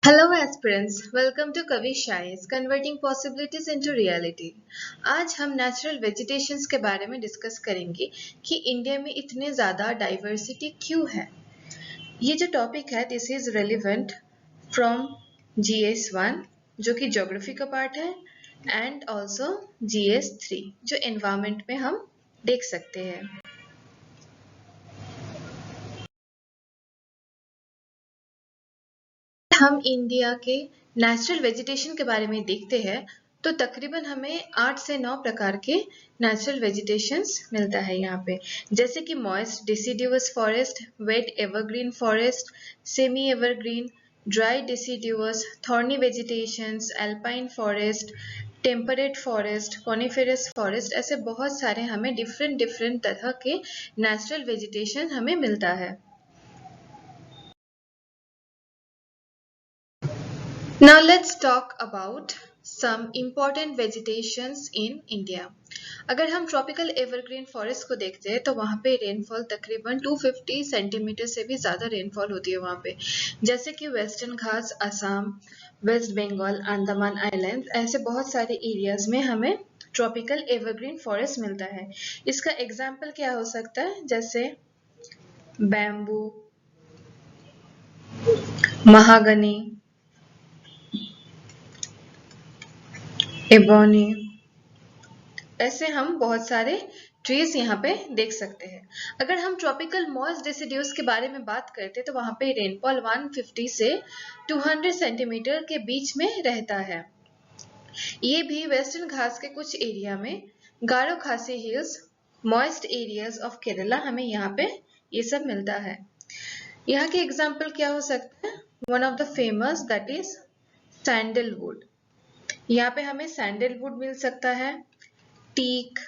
Hello aspirants, welcome to Kavi Shais, Converting Possibilities into Reality। आज हम natural vegetations के बारे में डिस्कस करेंगे कि इंडिया में इतने ज़्यादा डाइवर्सिटी क्यों है। ये जो टॉपिक है this is relevant from GS1 जो कि ज्योग्राफी का पार्ट है एंड ऑल्सो GS3 जो एनवायरमेंट में हम देख सकते हैं। हम इंडिया के नेचुरल वेजिटेशन के बारे में देखते हैं तो तकरीबन हमें 8 से 9 प्रकार के नेचुरल वेजिटेशंस मिलता है यहाँ पे, जैसे कि moist deciduous forest, wet evergreen forest, semi evergreen, dry deciduous, thorny vegetations, alpine forest, temperate forest, coniferous forest, ऐसे बहुत सारे हमें डिफरेंट तरह के नेचुरल वेजिटेशन हमें मिलता है। Now let's talk about some important vegetations in India. अगर हम ट्रॉपिकल एवरग्रीन फॉरेस्ट को देखते हैं तो वहाँ पे रेनफॉल तकरीबन 250 सेंटीमीटर से भी ज़्यादा रेनफॉल होती है वहाँ पे, जैसे कि Western Ghats, Assam, West Bengal, Andaman island, ऐसे बहुत सारे एरियाज में हमें ट्रॉपिकल एवरग्रीन फॉरेस्ट मिलता है। इसका एग्जाम्पल क्या हो सकता है, जैसे बैम्बू, महागनी, एबोनी, ऐसे हम बहुत सारे ट्रीज यहाँ पे देख सकते हैं। अगर हम ट्रॉपिकल मॉइस्ट डिसिड्यूस के बारे में बात करते हैं तो वहाँ पे रेनफॉल 150 से 200 सेंटीमीटर के बीच में रहता है। ये भी वेस्टर्न घाट्स के कुछ एरिया में, गारो खासी hills, moist areas of Kerala, हमें यहाँ पे ये सब मिलता है। यहाँ के एग्जाम्पल क्या हो सकते हैं, one of the famous that is sandalwood. यहाँ पे हमें सैंडलवुड मिल सकता है, टीक,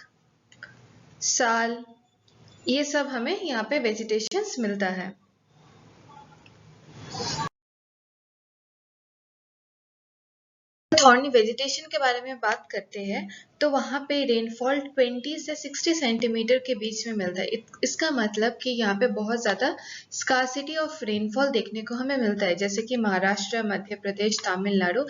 साल, ये सब हमें यहाँ पे वेजिटेशंस मिलता है। थॉर्नी वेजिटेशन के बारे में बात करते हैं तो वहाँ पे रेनफॉल 20 से 60 सेंटीमीटर के बीच में मिलता है। इसका मतलब कि यहाँ पे बहुत ज़्यादा स्कार्सिटी ऑफ रेनफॉल देखने को हमें मिलता है, जैसे कि महाराष्ट्र, मध्य प्रदेश, तमिलनाडु,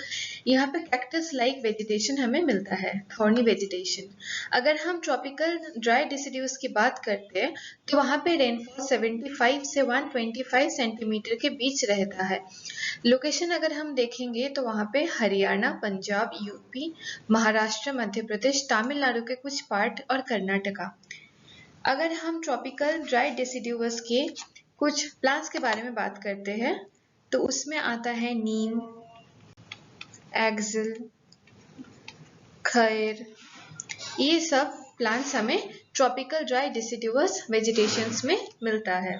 यहाँ पे कैक्टस लाइक वेजिटेशन हमें मिलता है, थॉर्नी वेजिटेशन। अगर हम ट्रॉपिकल ड्राई डिसिड्यूस की बात करते हैं तो वहाँ पे रेनफॉल 75 से 125 सेंटीमीटर के बीच रहता है। लोकेशन अगर हम देखेंगे तो वहाँ पे हरियाणा, पंजाब, यूपी, महाराष्ट्र, मध्य प्रदेश, तमिलनाडु के कुछ पार्ट और कर्नाटका। अगर हम ट्रॉपिकल ड्राई डिसिड्यूस के कुछ प्लांट्स के बारे में बात करते हैं तो उसमें आता है नीम, एग्जिल, खैर, ये सब प्लांट्स हमें ट्रॉपिकल ड्राई डिसिड्यूस वेजिटेशंस में मिलता है।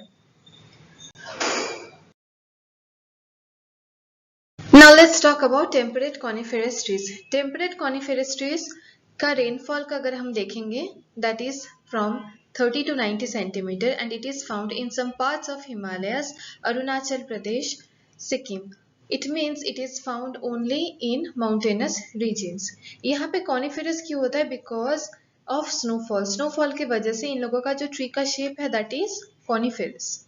Now let's talk about temperate coniferous trees. Temperate coniferous trees का रेनफॉल का अगर हम देखेंगे that is from 30 to 90 centimeter and it is found in some parts of Himalayas, Arunachal Pradesh, Sikkim. It means it is found only in mountainous regions. यहाँ पे coniferous क्यों होता है, because of snowfall. Snowfall की वजह से इन लोगों का जो ट्री का शेप है that is coniferous.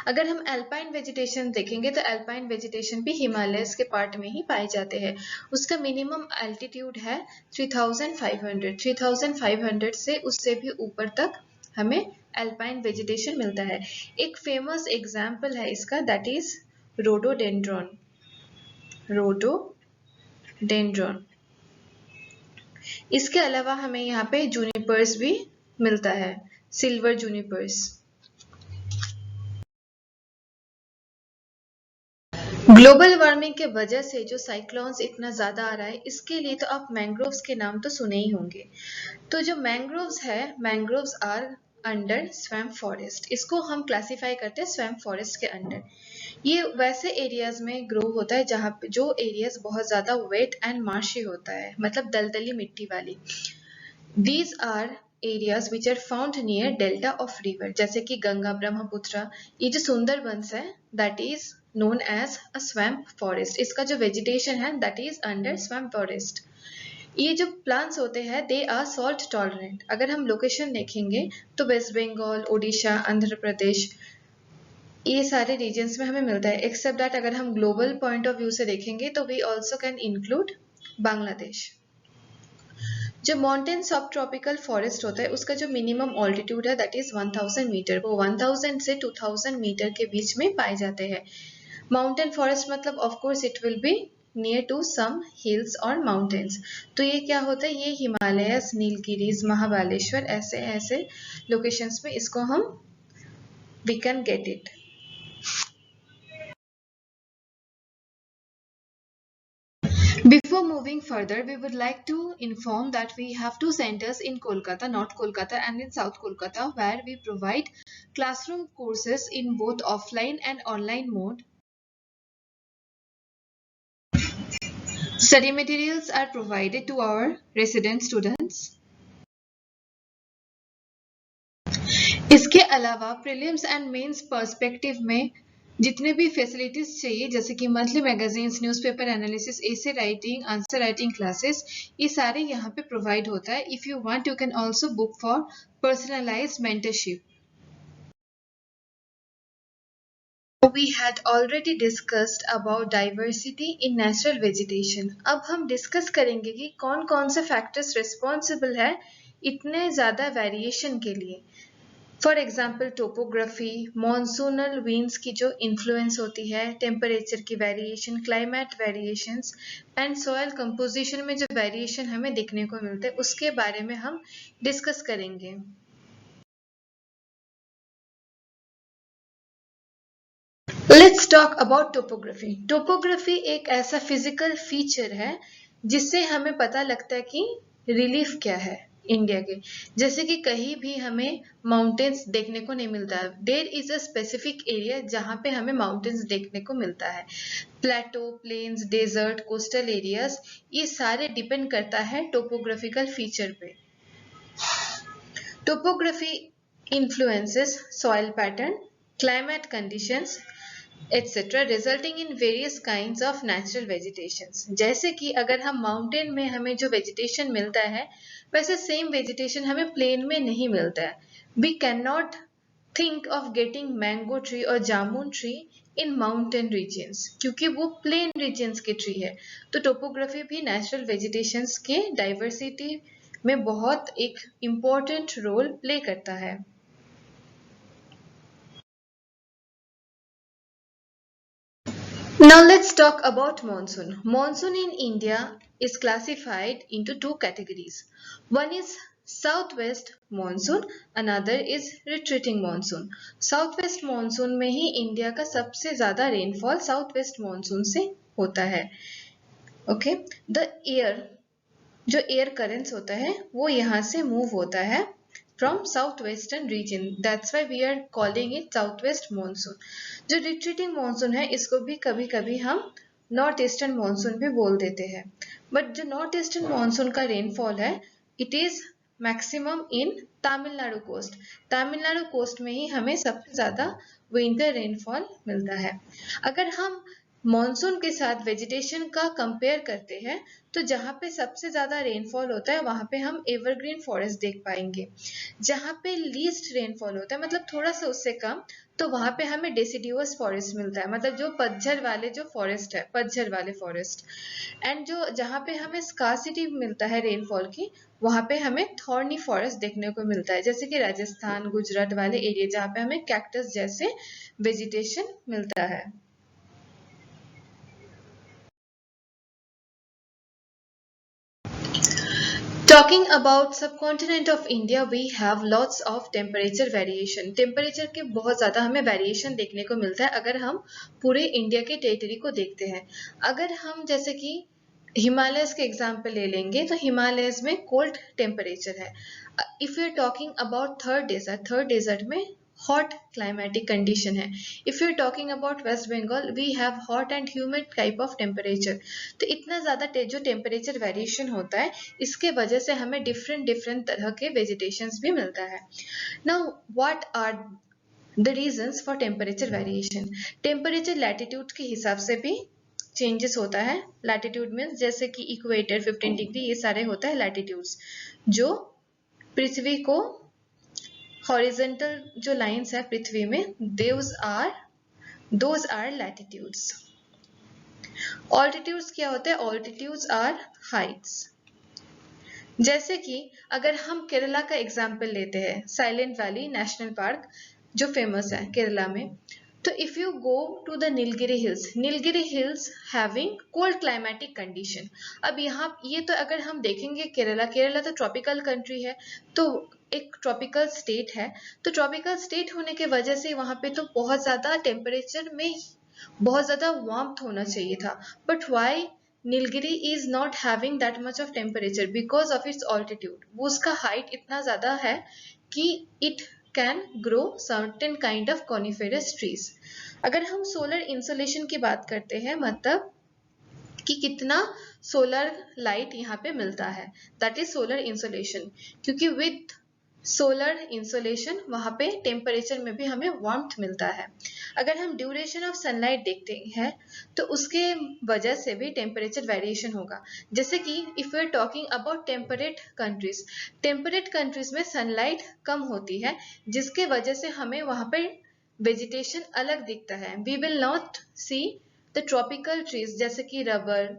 अगर हम एल्पाइन वेजिटेशन देखेंगे तो एल्पाइन वेजिटेशन भी हिमालयस के पार्ट में ही पाए जाते हैं। उसका मिनिमम एल्टीट्यूड है 3500 से उससे भी ऊपर तक हमें एल्पाइन वेजिटेशन मिलता है। एक फेमस एग्जाम्पल है इसका दैट इज रोडोडेंड्रॉन। इसके अलावा हमें यहाँ पे जूनिपर्स भी मिलता है, सिल्वर जूनिपर्स। ग्लोबल वार्मिंग के वजह से जो साइक्लोन्स इतना ज्यादा आ रहा है, इसके लिए तो आप मैंग्रोव्स के नाम तो सुने ही होंगे। तो जो मैंग्रोव्स है, mangroves are under swamp forest, इसको हम क्लासिफाई करते हैं स्वैम्प फॉरेस्ट के अंडर। ये वैसे एरियाज में ग्रो होता है जहाँ पे जो एरियाज बहुत ज्यादा वेट एंड मार्शी होता है, मतलब दलदली मिट्टी वाली। These are areas which are found near delta of river, जैसे कि गंगा, ब्रह्मपुत्र। ये जो सुंदरबंस है that is known as a swamp forest. इसका जो vegetation है that is under swamp forest. ये जो प्लांट्स होते हैं दे आर सॉल्ट टॉलरेंट। अगर हम लोकेशन देखेंगे तो वेस्ट बंगाल, ओडिशा, आंध्र प्रदेश, ये सारे रीजन्स में हमें मिलता है, एक्सेप्ट दैट अगर हम ग्लोबल पॉइंट ऑफ व्यू से देखेंगे तो we also can include Bangladesh. जो माउंटेन सब ट्रॉपिकल फॉरेस्ट होता है उसका जो मिनिमम ऑल्टीट्यूड है दैट इज 1000 मीटर, वो 1000 से 2000 मीटर के बीच में पाए जाते हैं। माउंटेन फॉरेस्ट मतलब of course it will be near to some hills और माउंटेन्स। तो ये क्या होता है, ये हिमालयस, नीलगिरीज, महाबालेश्वर, ऐसे ऐसे लोकेशंस में इसको हम we can get it. Before moving further, we would like to inform that we have two centers in Kolkata, North Kolkata and in South Kolkata, where we provide classroom courses in both offline and online mode. Study materials are provided to our resident students. इसके अलावा prelims and mains perspective में जितने भी facilities चाहिए, जैसे कि monthly magazines, newspaper analysis, essay writing, answer writing classes, ये सारे यहाँ पे प्रोवाइड होता है। If you want you can also book for personalised mentorship. We had already discussed about diversity in natural vegetation. अब हम डिस्कस करेंगे कि कौन कौन से फैक्टर्स रिस्पॉन्सिबल है इतने ज्यादा वेरिएशन के लिए। For example topography, monsoonal winds की जो इन्फ्लुएंस होती है, टेम्परेचर की variation, climate variations and soil composition में जो वेरिएशन हमें देखने को मिलते हैं उसके बारे में हम डिस्कस करेंगे। Let's talk about topography. Topography एक ऐसा फिजिकल फीचर है जिससे हमें पता लगता है कि रिलीफ क्या है इंडिया के। जैसे कि कहीं भी हमें माउंटेन्स देखने को नहीं मिलता है, there is a specific area जहां पे हमें माउंटेन्स देखने को मिलता है। Plateau, plains, desert, coastal areas, ये सारे डिपेंड करता है टोपोग्राफिकल फीचर पे। Topography influences soil pattern, climate conditions etc. resulting in various kinds of natural vegetations. जैसे कि अगर हम माउंटेन में हमें जो वेजिटेशन मिलता है वैसे सेम वेजिटेशन हमें प्लेन में नहीं मिलता है। We cannot think of getting mango tree और जामुन ट्री इन माउंटेन रीजन्स क्योंकि वो प्लेन रीजन्स के ट्री है। तो टोपोग्राफी भी नेचुरल वेजिटेशंस के डाइवर्सिटी में बहुत एक इम्पोर्टेंट रोल प्ले करता है। Now let's talk about monsoon. Monsoon in India is classified into two categories. One is southwest monsoon, another is retreating monsoon. Southwest monsoon में ही इंडिया का सबसे ज्यादा रेनफॉल साउथ वेस्ट मानसून से होता है। Okay, the air जो air currents होता है वो यहाँ से मूव होता है from southwestern region. That's why we are calling it southwest monsoon. जो retreating monsoon है इसको भी कभी कभी हम नॉर्थ ईस्टर्न मानसून भी बोल देते हैं। बट जो नॉर्थ ईस्टर्न मानसून का रेनफॉल है it is maximum in Tamil Nadu coast. Tamil Nadu coast में ही हमें सबसे ज्यादा विंटर रेनफॉल मिलता है। अगर हम मॉनसून के साथ वेजिटेशन का कंपेयर करते हैं तो जहाँ पे सबसे ज्यादा रेनफॉल होता है वहां पे हम एवरग्रीन फॉरेस्ट देख पाएंगे। जहाँ पे लीस्ट रेनफॉल होता है मतलब थोड़ा सा उससे कम, तो वहां पे हमें डेसिडियस फॉरेस्ट मिलता है, मतलब जो पतझड़ वाले जो फॉरेस्ट है, पतझड़ वाले फॉरेस्ट। एंड जो जहाँ पे हमें स्कार्सिटी मिलता है रेनफॉल की वहां पे हमें थॉर्नी फॉरेस्ट देखने को मिलता है, जैसे कि राजस्थान, गुजरात वाले एरिया जहाँ पे हमें कैक्टस जैसे वेजिटेशन मिलता है। Talking about subcontinent of India, we have lots of temperature variation. Temperature के बहुत ज़्यादा हमें वेरिएशन देखने को मिलता है अगर हम पूरे इंडिया के टेरिटरी को देखते हैं। अगर हम जैसे कि हिमालयस के एग्जाम्पल ले लेंगे तो हिमालयस में कोल्ड टेम्परेचर है। If you are talking about third desert में हॉट क्लाइमेटिक कंडीशन है। If you are talking about West Bengal we have hot and humid type of temperature. तो इतना ज्यादा जो टेम्परेचर वेरिएशन होता है इसके वजह से हमें डिफरेंट तरह के वेजिटेशंस भी मिलता है। Now what are the reasons for temperature variation? Temperature latitude के हिसाब से भी चेंजेस होता है। लैटिट्यूड मीन्स जैसे कि इक्वेटर 15 डिग्री, ये सारे होता है लैटिट्यूड्स जो पृथ्वी को हॉरिजॉन्टल जो लाइंस है पृथ्वी में, these are those are latitudes. Altitudes क्या होते हैं? Altitudes are heights. जैसे कि अगर हम केरला का एग्जाम्पल लेते हैं, साइलेंट वैली नेशनल पार्क जो फेमस है केरला में, तो if you go to the Nilgiri hills having cold climatic condition. अब यहाँ ये तो अगर हम देखेंगे केरला तो ट्रॉपिकल कंट्री है, तो एक ट्रॉपिकल स्टेट है, तो ट्रॉपिकल स्टेट होने के वजह से वहां पे तो बहुत ज्यादा टेम्परेचर में बहुत ज्यादा वार्मथ होना चाहिए था, but why Nilgiri is not having that much of temperature because of its altitude. वो उसका हाइट इतना ज्यादा है कि it can grow certain kind of coniferous trees. अगर हम सोलर इंसोलेशन की बात करते हैं, मतलब कि कितना सोलर लाइट यहाँ पे मिलता है, दैट इज सोलर इंसोलेशन, क्योंकि विथ सोलर इंसोलेशन वहां पे टेम्परेचर में भी हमें वार्मथ मिलता है। अगर हम ड्यूरेशन ऑफ सनलाइट देखते हैं तो उसके वजह से भी टेम्परेचर वेरिएशन होगा। जैसे कि if we are talking about temperate countries में सनलाइट कम होती है, जिसके वजह से हमें वहां पे वेजिटेशन अलग दिखता है। We will not see the tropical trees जैसे कि रबर,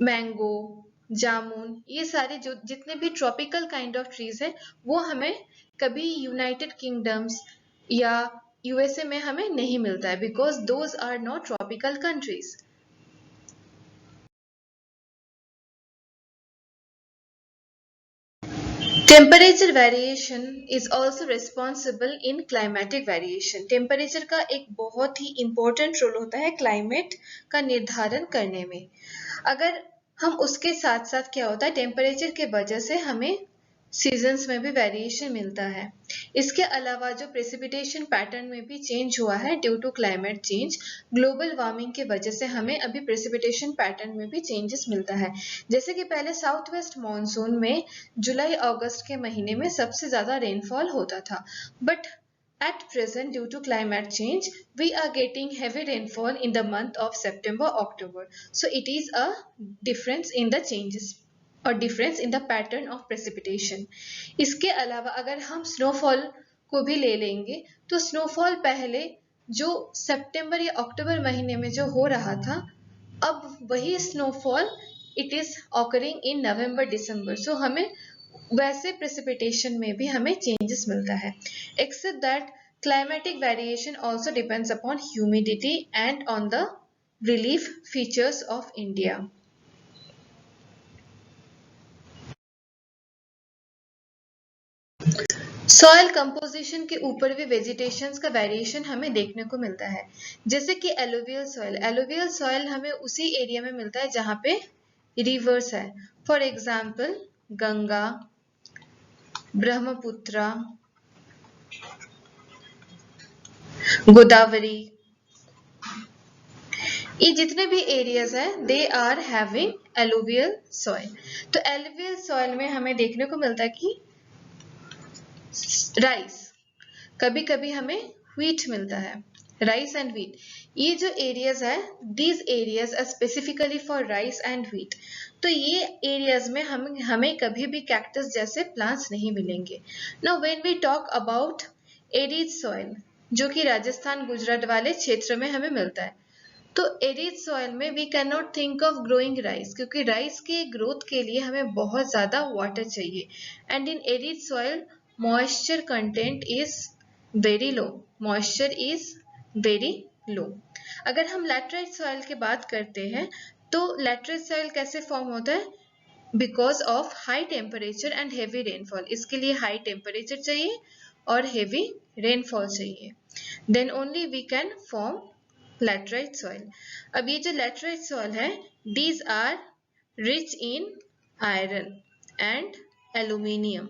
मैंगो, जामुन, ये सारे जो जितने भी ट्रॉपिकल काइंड ऑफ ट्रीज है वो हमें कभी यूनाइटेड किंगडम्स या यूएसए में हमें नहीं मिलता है, because those are not tropical countries. Temperature variation is also responsible in climatic variation. Temperature का एक बहुत ही इंपॉर्टेंट रोल होता है क्लाइमेट का निर्धारण करने में। अगर हम उसके साथ साथ क्या होता है, टेम्परेचर के वजह से हमें सीजन्स में भी वेरिएशन मिलता है। इसके अलावा जो प्रेसिपिटेशन पैटर्न में भी चेंज हुआ है due to climate change, global warming के वजह से हमें अभी प्रेसिपिटेशन पैटर्न में भी चेंजेस मिलता है। जैसे कि पहले साउथ वेस्ट मानसून में जुलाई अगस्त के महीने में सबसे ज्यादा रेनफॉल होता था, but at present, due to climate change, we are getting heavy rainfall in the month of September, October. So it is a difference in the changes or difference in the pattern of precipitation. इसके अलावा अगर हम snowfall को भी ले लेंगे तो snowfall पहले जो सितंबर या अक्टूबर महीने में जो हो रहा था, अब वही snowfall it is occurring in November December. So हमें वैसे प्रेसिपिटेशन में भी हमें चेंजेस मिलता है। Except that climatic variation also depends upon humidity and on the relief features of India. Soil composition के ऊपर भी वेजिटेशन का वेरिएशन हमें देखने को मिलता है। जैसे कि एलुवियल सॉइल हमें उसी एरिया में मिलता है जहां पे रिवर्स है। फॉर एग्जाम्पल गंगा, ब्रह्मपुत्र, गोदावरी, ये जितने भी एरियाज हैं they are having alluvial soil. तो एलुवियल सॉइल में हमें देखने को मिलता है कि राइस, कभी कभी हमें व्हीट मिलता है, राइस एंड व्हीट। ये जो एरियाज है these areas are specifically for rice and wheat. तो ये एरियाज में हमें कभी भी कैक्टस जैसे प्लांट्स नहीं मिलेंगे। Now when we talk about arid soil, जो कि राजस्थान गुजरात वाले क्षेत्र में हमें मिलता है, तो एरिड सॉइल में we can not think of growing rice, क्योंकि राइस के ग्रोथ के लिए हमें बहुत ज्यादा वाटर चाहिए। And in arid soil moisture content is very low, moisture is very low. अगर हम लैटराइट सॉइल की बात करते हैं तो लैटराइट सॉइल कैसे फॉर्म होता है? Because of high temperature and heavy rainfall. इसके लिए हाई टेम्परेचर चाहिए और हेवी रेनफॉल चाहिए, then only we can form laterite soil. अब ये जो लैटराइट सॉइल है these are rich in iron and aluminium.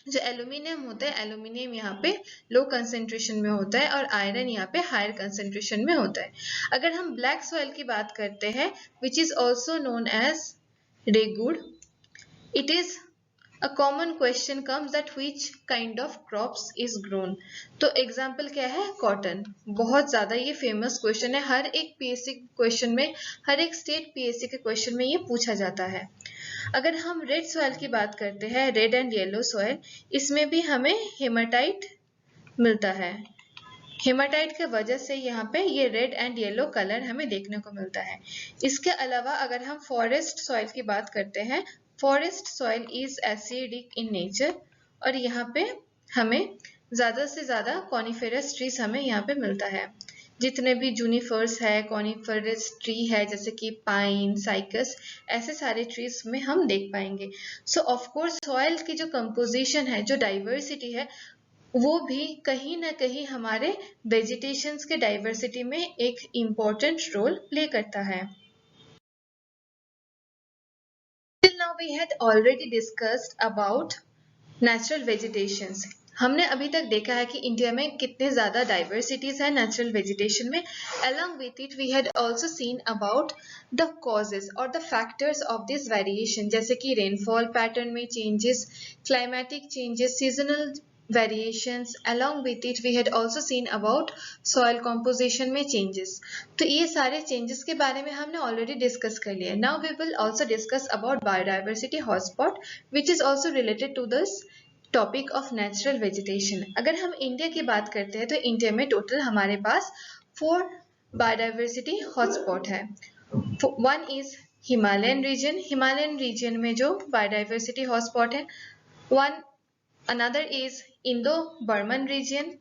जो एल्यूमिनियम होता है, एल्यूमिनियम यहाँ पे लो कंसेंट्रेशन में होता है और आयरन यहाँ पे हायर कंसेंट्रेशन में होता है। अगर हम ब्लैक सॉइल की बात करते हैं which is also known as regur, it is A common question comes that which kind of crops is grown. तो एग्जाम्पल क्या है? कॉटन। बहुत ज्यादा ये फेमस क्वेश्चन है, हर एक पीएससी क्वेश्चन में, हर एक स्टेट पीएससी के क्वेश्चन में ये पूछा जाता है। अगर हम रेड सॉइल की बात करते हैं, रेड एंड येलो सॉइल, इसमें भी हमें हेमाटाइट मिलता है। हेमाटाइट के वजह से यहाँ पे ये रेड एंड येलो कलर हमें देखने को मिलता है। इसके अलावा अगर हम फॉरेस्ट सॉइल की बात करते हैं, forest soil is acidic in nature और यहाँ पे हमें ज़्यादा से ज़्यादा कॉनिफेरस ट्रीज हमें यहाँ पे मिलता है। जितने भी जूनिफर्स है, कॉनिफेरस ट्री है जैसे कि पाइन, साइकस, ऐसे सारे ट्रीज में हम देख पाएंगे। सो ऑफ कोर्स सॉइल की जो कंपोजिशन है, जो डाइवर्सिटी है, वो भी कहीं ना कहीं हमारे वेजिटेशंस के डाइवर्सिटी में एक इम्पोर्टेंट रोल प्ले करता है। Till now we had already discussed about natural vegetations. हमने अभी तक देखा है कि इंडिया में कितने ज़्यादा डाइवर्सिटीज है नेचुरल वेजिटेशन में. Along with it we had also seen about the causes or the factors of this variation, जैसे कि रेनफॉल पैटर्न में changes, climatic changes, seasonal variations. Along with it we had also seen about soil composition में changes. तो ये सारे changes के बारे में हमने already discuss कर लिया. Now we will also discuss about biodiversity hotspot which is also related to this topic of natural vegetation. अगर हम इंडिया की बात करते हैं तो इंडिया में टोटल हमारे पास 4 बायोडाइवर्सिटी हॉटस्पॉट है. One is Himalayan region. Himalayan region में जो बायोडाइवर्सिटी हॉटस्पॉट है. One another is Indo Burman region.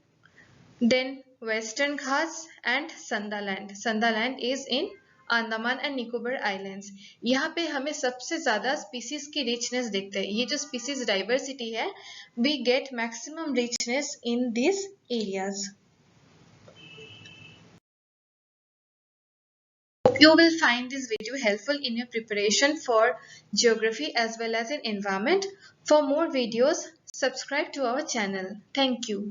Then western Ghats and Sundaland. Sundaland is in Andaman and Nicobar islands. यहाँ पे हमें सबसे ज्यादा स्पीसीज की रिचनेस दिखते हैं. ये जो स्पीसीज डाइवर्सिटी है, we get maximum richness in this areas. You will find this video helpful in your preparation for geography as well as in environment. For more videos, subscribe to our channel. Thank you.